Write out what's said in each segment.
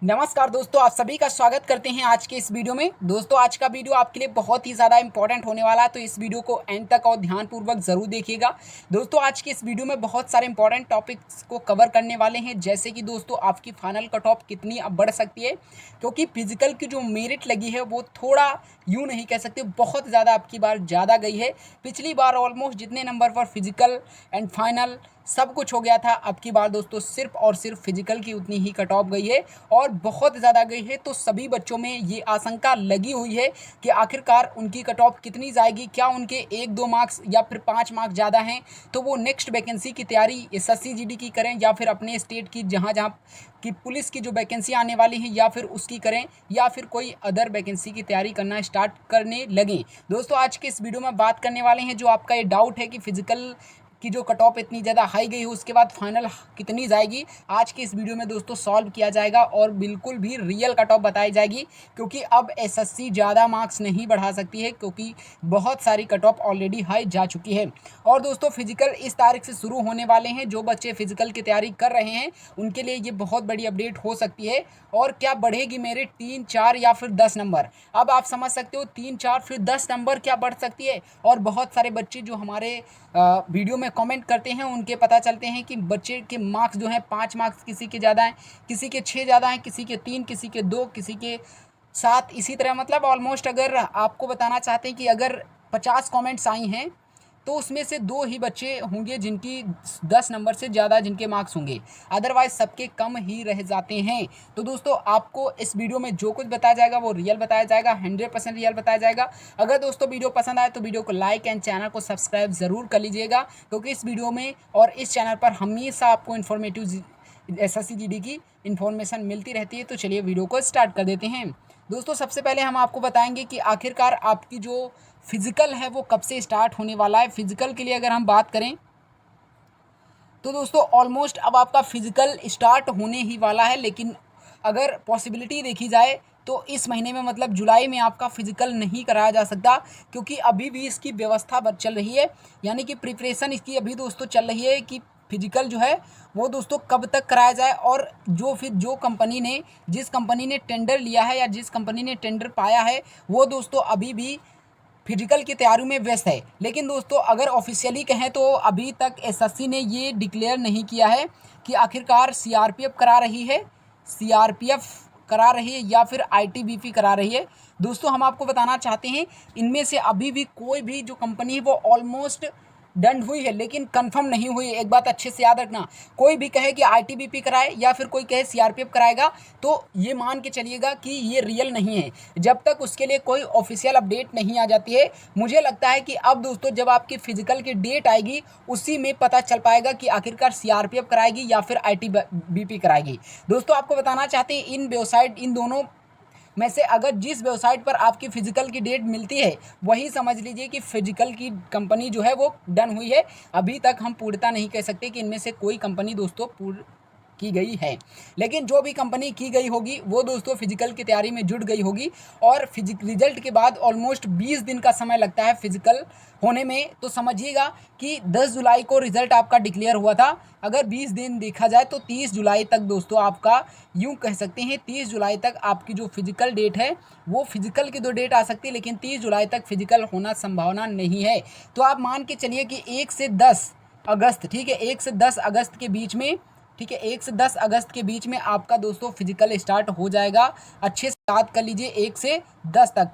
नमस्कार दोस्तों, आप सभी का स्वागत करते हैं आज के इस वीडियो में। दोस्तों, आज का वीडियो आपके लिए बहुत ही ज़्यादा इंपॉर्टेंट होने वाला है, तो इस वीडियो को एंड तक और ध्यानपूर्वक ज़रूर देखिएगा। दोस्तों, आज के इस वीडियो में बहुत सारे इंपॉर्टेंट टॉपिक्स को कवर करने वाले हैं, जैसे कि दोस्तों आपकी फाइनल कट ऑफ कितनी अब बढ़ सकती है, क्योंकि फिजिकल की जो मेरिट लगी है वो थोड़ा यूँ नहीं कह सकते, बहुत ज़्यादा अब की बार ज़्यादा गई है। पिछली बार ऑलमोस्ट जितने नंबर पर फिजिकल एंड फाइनल सब कुछ हो गया था, अब की बार दोस्तों सिर्फ और सिर्फ फिजिकल की उतनी ही कट ऑफ गई है और बहुत ज़्यादा गई है। तो सभी बच्चों में ये आशंका लगी हुई है कि आखिरकार उनकी कट ऑफ कितनी जाएगी, क्या उनके 1-2 मार्क्स या फिर 5 मार्क्स ज़्यादा हैं तो वो नेक्स्ट वैकेंसी की तैयारी एसएससी जीडी की करें या फिर अपने स्टेट की जहाँ जहाँ कि पुलिस की जो वैकेंसी आने वाली है या फिर उसकी करें या फिर कोई अदर वैकेंसी की तैयारी करना स्टार्ट करने लगें। दोस्तों, आज के इस वीडियो में बात करने वाले हैं जो आपका ये डाउट है कि फिजिकल की जो कट ऑफ इतनी ज़्यादा हाई गई है उसके बाद फाइनल कितनी जाएगी, आज के इस वीडियो में दोस्तों सॉल्व किया जाएगा और बिल्कुल भी रियल कट ऑफ बताई जाएगी, क्योंकि अब एसएससी ज़्यादा मार्क्स नहीं बढ़ा सकती है क्योंकि बहुत सारी कट ऑफ ऑलरेडी हाई जा चुकी है। और दोस्तों, फिजिकल इस तारीख से शुरू होने वाले हैं। जो बच्चे फिजिकल की तैयारी कर रहे हैं उनके लिए ये बहुत बड़ी अपडेट हो सकती है। और क्या बढ़ेगी मेरिट 3, 4 या फिर 10 नंबर। अब आप समझ सकते हो 3, 4 फिर 10 नंबर क्या बढ़ सकती है। और बहुत सारे बच्चे जो हमारे वीडियो में कमेंट करते हैं उनके पता चलते हैं कि बच्चे के मार्क्स जो हैं 5 मार्क्स किसी के ज़्यादा हैं, किसी के 6 ज़्यादा हैं, किसी के 3, किसी के 2, किसी के 7, इसी तरह मतलब ऑलमोस्ट अगर आपको बताना चाहते हैं कि अगर 50 कमेंट्स आई हैं तो उसमें से 2 ही बच्चे होंगे जिनकी 10 नंबर से ज़्यादा जिनके मार्क्स होंगे, अदरवाइज़ सबके कम ही रह जाते हैं। तो दोस्तों, आपको इस वीडियो में जो कुछ बताया जाएगा वो रियल बताया जाएगा, 100% रियल बताया जाएगा। अगर दोस्तों वीडियो पसंद आए तो वीडियो को लाइक एंड चैनल को सब्सक्राइब ज़रूर कर लीजिएगा, क्योंकि इस वीडियो में और इस चैनल पर हमेशा आपको इन्फॉर्मेटिव एसएससी जीडी की इन्फॉर्मेशन मिलती रहती है। तो चलिए वीडियो को स्टार्ट कर देते हैं। दोस्तों, सबसे पहले हम आपको बताएंगे कि आखिरकार आपकी जो फिजिकल है वो कब से स्टार्ट होने वाला है। फिजिकल के लिए अगर हम बात करें तो दोस्तों ऑलमोस्ट अब आपका फिजिकल स्टार्ट होने ही वाला है, लेकिन अगर पॉसिबिलिटी देखी जाए तो इस महीने में मतलब जुलाई में आपका फिजिकल नहीं कराया जा सकता, क्योंकि अभी भी इसकी व्यवस्था चल रही है, यानी कि प्रिपरेशन इसकी अभी दोस्तों चल रही है कि फिजिकल जो है वो दोस्तों कब तक कराया जाए। और जो कंपनी ने जिस कंपनी ने टेंडर लिया है या जिस कंपनी ने टेंडर पाया है वो दोस्तों अभी भी फिजिकल की तैयारी में व्यस्त है। लेकिन दोस्तों, अगर ऑफिशियली कहें तो अभी तक एसएससी ने ये डिक्लेयर नहीं किया है कि आखिरकार सीआरपीएफ करा रही है, सीआरपीएफ करा रही है या फिर आईटीबीपी करा रही है। दोस्तों, हम आपको बताना चाहते हैं इनमें से अभी भी कोई भी जो कंपनी है वो ऑलमोस्ट डन हुई है लेकिन कंफर्म नहीं हुई है। एक बात अच्छे से याद रखना, कोई भी कहे कि आईटीबीपी कराए या फिर कोई कहे सीआरपीएफ कराएगा तो ये मान के चलिएगा कि ये रियल नहीं है, जब तक उसके लिए कोई ऑफिशियल अपडेट नहीं आ जाती है। मुझे लगता है कि अब दोस्तों जब आपकी फिजिकल की डेट आएगी उसी में पता चल पाएगा कि आखिरकार सीआरपीएफ कराएगी या फिर आईटीबीपी कराएगी। दोस्तों, आपको बताना चाहते हैं इन वेबसाइट इन दोनों में से अगर जिस वेबसाइट पर आपकी फ़िज़िकल की डेट मिलती है वही समझ लीजिए कि फ़िज़िकल की कंपनी जो है वो डन हुई है। अभी तक हम पूर्णता नहीं कह सकते कि इनमें से कोई कंपनी दोस्तों पूर्ण की गई है, लेकिन जो भी कंपनी की गई होगी वो दोस्तों फिजिकल की तैयारी में जुट गई होगी। और रिजल्ट के बाद ऑलमोस्ट 20 दिन का समय लगता है फिजिकल होने में। तो समझिएगा कि 10 जुलाई को रिजल्ट आपका डिक्लेयर हुआ था, अगर 20 दिन देखा जाए तो 30 जुलाई तक दोस्तों आपका यूँ कह सकते हैं 30 जुलाई तक आपकी जो फिजिकल डेट है वो फिजिकल की 2 डेट आ सकती है, लेकिन 30 जुलाई तक फिजिकल होना संभावना नहीं है। तो आप मान के चलिए कि 1 से 10 अगस्त, ठीक है, 1 से 10 अगस्त के बीच में, ठीक है, 1 से 10 अगस्त के बीच में आपका दोस्तों फिजिकल स्टार्ट हो जाएगा। अच्छे से याद कर लीजिए, 1 से 10 तक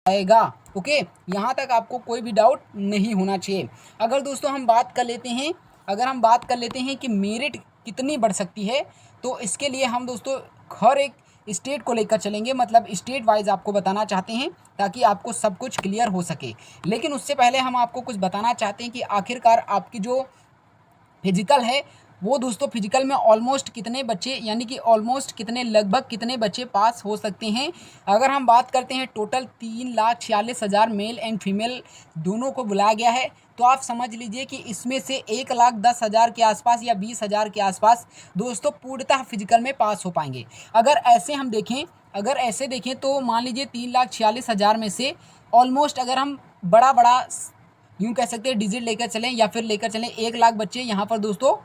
आएगा। ओके, यहाँ तक आपको कोई भी डाउट नहीं होना चाहिए। अगर दोस्तों हम बात कर लेते हैं, अगर हम बात कर लेते हैं कि मेरिट कितनी बढ़ सकती है, तो इसके लिए हम दोस्तों हर एक स्टेट को लेकर चलेंगे, मतलब स्टेट वाइज आपको बताना चाहते हैं ताकि आपको सब कुछ क्लियर हो सके। लेकिन उससे पहले हम आपको कुछ बताना चाहते हैं कि आखिरकार आपकी जो फिजिकल है वो दोस्तों फिजिकल में ऑलमोस्ट कितने बच्चे, यानी कि ऑलमोस्ट कितने, लगभग कितने बच्चे पास हो सकते हैं। अगर हम बात करते हैं टोटल 3,46,000 मेल एंड फीमेल दोनों को बुलाया गया है, तो आप समझ लीजिए कि इसमें से 1,10,000 के आसपास या 20,000 के आसपास दोस्तों पूर्णतः फिजिकल में पास हो पाएंगे। अगर ऐसे हम देखें, अगर ऐसे देखें तो मान लीजिए 3,46,000 में से ऑलमोस्ट अगर हम बड़ा बड़ा यूँ कह सकते हैं डिजिट लेकर चलें या फिर लेकर चलें 1 लाख बच्चे यहाँ पर दोस्तों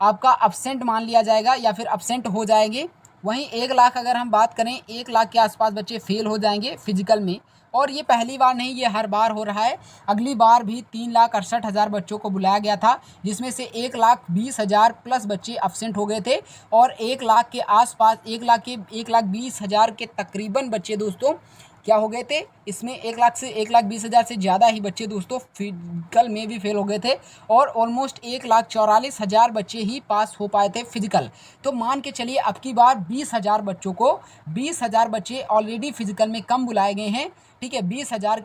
आपका अब्सेंट मान लिया जाएगा या फिर अब्सेंट हो जाएंगे। वहीं 1 लाख अगर हम बात करें, 1 लाख के आसपास बच्चे फेल हो जाएंगे फिजिकल में। और ये पहली बार नहीं, ये हर बार हो रहा है। अगली बार भी 3,68,000 बच्चों को बुलाया गया था, जिसमें से 1,20,000 प्लस बच्चे अब्सेंट हो गए थे। और 1 लाख के आसपास 1,20,000 के तकरीबन बच्चे दोस्तों क्या हो गए थे, इसमें 1 लाख से 1,20,000 से ज़्यादा ही बच्चे दोस्तों फिजिकल में भी फेल हो गए थे। और ऑलमोस्ट 1,44,000 बच्चे ही पास हो पाए थे फिजिकल। तो मान के चलिए अब की बार 20,000 बच्चों को, 20,000 बच्चे ऑलरेडी फिजिकल में कम बुलाए गए हैं। ठीक है, 20,000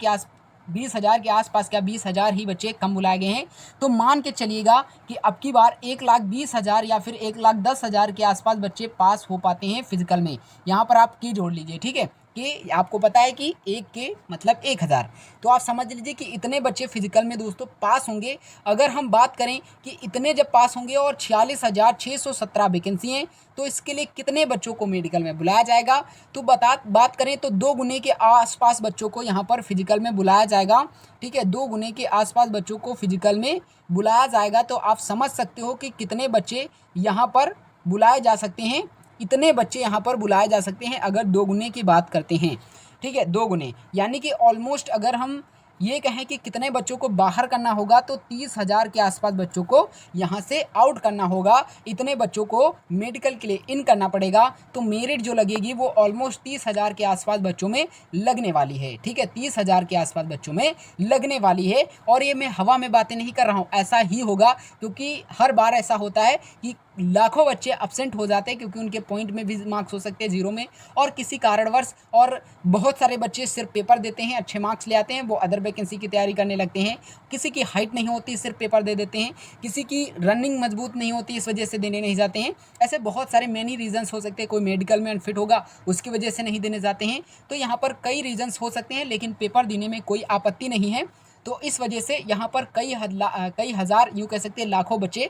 के आसपास, क्या 20,000 ही बच्चे कम बुलाए गए हैं। तो मान के चलिएगा कि अब की बार 1,20,000 या फिर 1,10,000 के आसपास बच्चे पास हो पाते हैं फिजिकल में। यहाँ पर आप की जोड़ लीजिए। ठीक है, कि आपको पता है कि 1 के मतलब 1,000, तो आप समझ लीजिए कि इतने बच्चे फिजिकल में दोस्तों पास होंगे। अगर हम बात करें कि इतने जब पास होंगे और 46,617 वैकेंसी हैं, तो इसके लिए कितने बच्चों को मेडिकल में बुलाया जाएगा, तो बात करें तो 2 गुने के आसपास बच्चों को यहाँ पर फिजिकल में बुलाया जाएगा। ठीक है, 2 गुने के आसपास बच्चों को फिजिकल में बुलाया जाएगा। तो आप समझ सकते हो कि कितने बच्चे यहाँ पर बुलाए जा सकते हैं, इतने बच्चे यहाँ पर बुलाए जा सकते हैं अगर 2 गुने की बात करते हैं। ठीक है, 2 गुने यानी कि ऑलमोस्ट अगर हम ये कहें कि कितने बच्चों को बाहर करना होगा, तो 30,000 के आसपास बच्चों को यहाँ से आउट करना होगा। इतने बच्चों को मेडिकल के लिए इन करना पड़ेगा। तो मेरिट जो लगेगी वो ऑलमोस्ट 30,000 के आसपास बच्चों में लगने वाली है। ठीक है, 30,000 के आसपास बच्चों में लगने वाली है। और ये मैं हवा में बातें नहीं कर रहा हूँ, ऐसा ही होगा, क्योंकि हर बार ऐसा होता है कि लाखों बच्चे अब्सेंट हो जाते हैं, क्योंकि उनके पॉइंट में भी मार्क्स हो सकते हैं 0 में, और किसी कारणवश। और बहुत सारे बच्चे सिर्फ पेपर देते हैं, अच्छे मार्क्स ले आते हैं, वो अदर वैकेंसी की तैयारी करने लगते हैं। किसी की हाइट नहीं होती, सिर्फ पेपर दे देते हैं। किसी की रनिंग मजबूत नहीं होती, इस वजह से देने नहीं जाते हैं। ऐसे बहुत सारे मैनी रीजंस हो सकते हैं। कोई मेडिकल में अनफिट होगा, उसकी वजह से नहीं देने जाते हैं। तो यहाँ पर कई रीजंस हो सकते हैं, लेकिन पेपर देने में कोई आपत्ति नहीं है। तो इस वजह से यहाँ पर कई हज़ार, यूँ कह सकते हैं लाखों बच्चे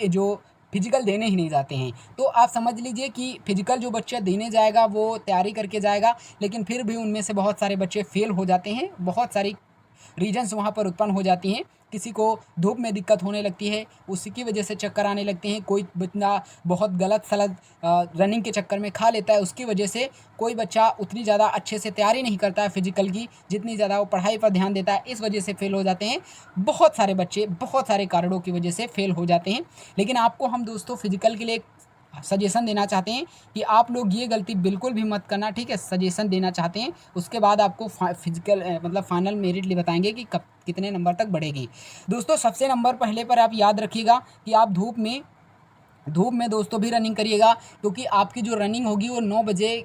जो फिजिकल देने ही नहीं जाते हैं। तो आप समझ लीजिए कि फिजिकल जो बच्चा देने जाएगा वो तैयारी करके जाएगा, लेकिन फिर भी उनमें से बहुत सारे बच्चे फेल हो जाते हैं। बहुत सारी रीजन्स वहाँ पर उत्पन्न हो जाती हैं। किसी को धूप में दिक्कत होने लगती है, उसकी वजह से चक्कर आने लगते हैं। कोई बच्चा बहुत गलत सलत रनिंग के चक्कर में खा लेता है, उसकी वजह से कोई बच्चा उतनी ज़्यादा अच्छे से तैयारी नहीं करता है फिजिकल की, जितनी ज़्यादा वो पढ़ाई पर ध्यान देता है, इस वजह से फेल हो जाते हैं। बहुत सारे बच्चे बहुत सारे कारणों की वजह से फेल हो जाते हैं। लेकिन आपको हम दोस्तों फिजिकल के लिए सजेशन देना चाहते हैं कि आप लोग ये गलती बिल्कुल भी मत करना। ठीक है, सजेशन देना चाहते हैं, उसके बाद आपको फिजिकल मतलब फाइनल मेरिट लिए बताएंगे कि कब कितने नंबर तक बढ़ेगी। दोस्तों सबसे नंबर पहले पर आप याद रखिएगा कि आप धूप में दोस्तों भी रनिंग करिएगा, क्योंकि आपकी जो रनिंग होगी वो 9 बजे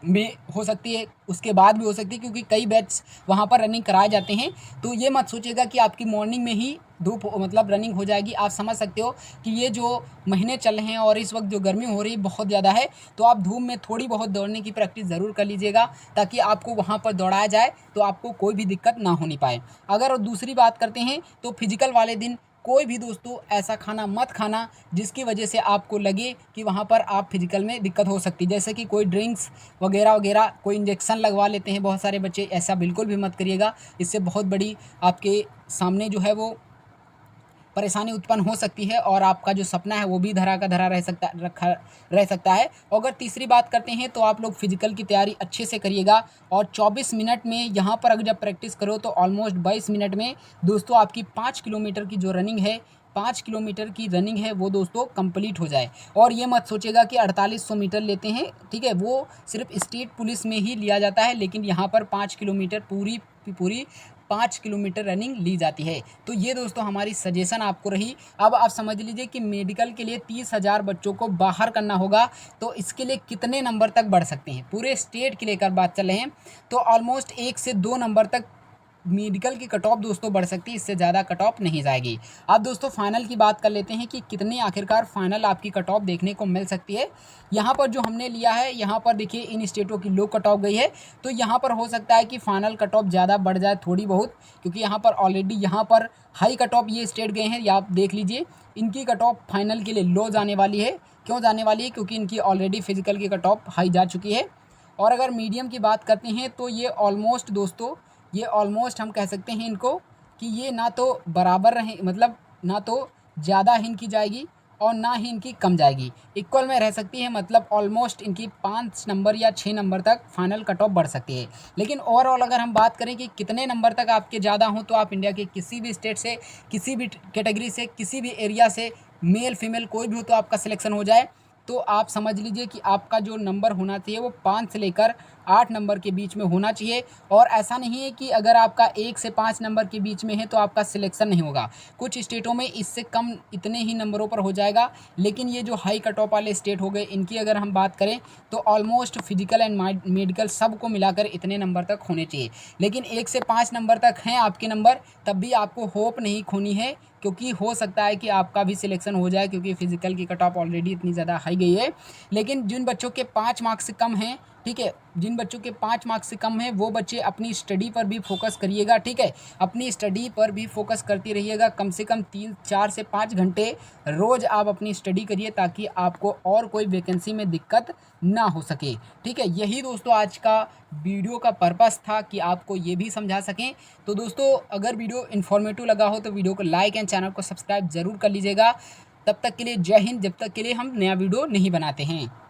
में हो सकती है, उसके बाद भी हो सकती है, क्योंकि कई बैच वहाँ पर रनिंग कराए जाते हैं। तो ये मत सोचिएगा कि आपकी मॉर्निंग में ही धूप मतलब रनिंग हो जाएगी। आप समझ सकते हो कि ये जो महीने चल रहे हैं और इस वक्त जो गर्मी हो रही है बहुत ज़्यादा है, तो आप धूप में थोड़ी बहुत दौड़ने की प्रैक्टिस ज़रूर कर लीजिएगा, ताकि आपको वहाँ पर दौड़ाया जाए तो आपको कोई भी दिक्कत ना होनी पाए। अगर दूसरी बात करते हैं तो फिजिकल वाले दिन कोई भी दोस्तों ऐसा खाना मत खाना जिसकी वजह से आपको लगे कि वहाँ पर आप फिजिकल में दिक्कत हो सकती है। जैसे कि कोई ड्रिंक्स वगैरह कोई इंजेक्शन लगवा लेते हैं बहुत सारे बच्चे, ऐसा बिल्कुल भी मत करिएगा। इससे बहुत बड़ी आपके सामने जो है वो परेशानी उत्पन्न हो सकती है, और आपका जो सपना है वो भी धरा का धरा रह सकता है। अगर तीसरी बात करते हैं तो आप लोग फिजिकल की तैयारी अच्छे से करिएगा, और 24 मिनट में यहाँ पर अगर जब प्रैक्टिस करो तो ऑलमोस्ट 22 मिनट में दोस्तों आपकी 5 किलोमीटर की जो रनिंग है, 5 किलोमीटर की रनिंग है वो दोस्तों कंप्लीट हो जाए। और ये मत सोचेगा कि 4800 मीटर लेते हैं, ठीक है, वो सिर्फ स्टेट पुलिस में ही लिया जाता है, लेकिन यहाँ पर 5 किलोमीटर पूरी 5 किलोमीटर रनिंग ली जाती है। तो ये दोस्तों हमारी सजेशन आपको रही। अब आप समझ लीजिए कि मेडिकल के लिए 30,000 बच्चों को बाहर करना होगा, तो इसके लिए कितने नंबर तक बढ़ सकते हैं। पूरे स्टेट की लेकर बात चल रहे हैं तो ऑलमोस्ट 1 से 2 नंबर तक मेडिकल की कट ऑफ दोस्तों बढ़ सकती है, इससे ज़्यादा कट ऑफ नहीं जाएगी। अब दोस्तों फाइनल की बात कर लेते हैं कि कितने आखिरकार फाइनल आपकी कट ऑफ देखने को मिल सकती है। यहाँ पर जो हमने लिया है, यहाँ पर देखिए इन स्टेटों की लो कट ऑफ गई है, तो यहाँ पर हो सकता है कि फाइनल कट ऑफ ज़्यादा बढ़ जाए थोड़ी बहुत, क्योंकि यहाँ पर ऑलरेडी यहाँ पर हाई कट ऑफ ये स्टेट गए हैं, या आप देख लीजिए इनकी कट ऑफ फाइनल के लिए लो जाने वाली है। क्यों जाने वाली है? क्योंकि इनकी ऑलरेडी फिजिकल की कट ऑफ हाई जा चुकी है। और अगर मीडियम की बात करते हैं तो ये ऑलमोस्ट दोस्तों हम कह सकते हैं इनको कि ये ना तो बराबर रहे, मतलब ना तो ज़्यादा इनकी जाएगी और ना ही इनकी कम जाएगी, इक्वल में रह सकती है। मतलब ऑलमोस्ट इनकी 5 नंबर या 6 नंबर तक फाइनल कट ऑफ बढ़ सकती है। लेकिन ओवरऑल अगर हम बात करें कि कितने नंबर तक आपके ज़्यादा हों, तो आप इंडिया के किसी भी स्टेट से, किसी भी कैटेगरी से, किसी भी एरिया से, मेल फीमेल कोई भी हो, तो आपका सिलेक्शन हो जाए, तो आप समझ लीजिए कि आपका जो नंबर होना चाहिए वो 5 से लेकर 8 नंबर के बीच में होना चाहिए। और ऐसा नहीं है कि अगर आपका 1 से 5 नंबर के बीच में है तो आपका सिलेक्शन नहीं होगा। कुछ स्टेटों में इससे कम इतने ही नंबरों पर हो जाएगा। लेकिन ये जो हाई कट ऑफ वाले स्टेट हो गए, इनकी अगर हम बात करें तो ऑलमोस्ट फिजिकल एंड मेडिकल सबको मिलाकर इतने नंबर तक होने चाहिए। लेकिन 1 से 5 नंबर तक हैं आपके नंबर, तब भी आपको होप नहीं खोनी है, क्योंकि हो सकता है कि आपका भी सिलेक्शन हो जाए, क्योंकि फिजिकल की कट ऑफ ऑलरेडी इतनी ज़्यादा हाई गई है। लेकिन जिन बच्चों के 5 मार्क्स से कम हैं, ठीक है, जिन बच्चों के 5 मार्क्स से कम हैं, वो बच्चे अपनी स्टडी पर भी फोकस करिएगा, ठीक है। अपनी स्टडी पर भी फोकस करती रहिएगा। कम से कम 4 से 5 घंटे रोज़ आप अपनी स्टडी करिए, ताकि आपको और कोई वैकेंसी में दिक्कत ना हो सके, ठीक है। यही दोस्तों आज का वीडियो का पर्पस था कि आपको ये भी समझा सकें। तो दोस्तों अगर वीडियो इन्फॉर्मेटिव लगा हो तो वीडियो को लाइक एंड चैनल को सब्सक्राइब ज़रूर कर लीजिएगा। तब तक के लिए जय हिंद, जब तक के लिए हम नया वीडियो नहीं बनाते हैं।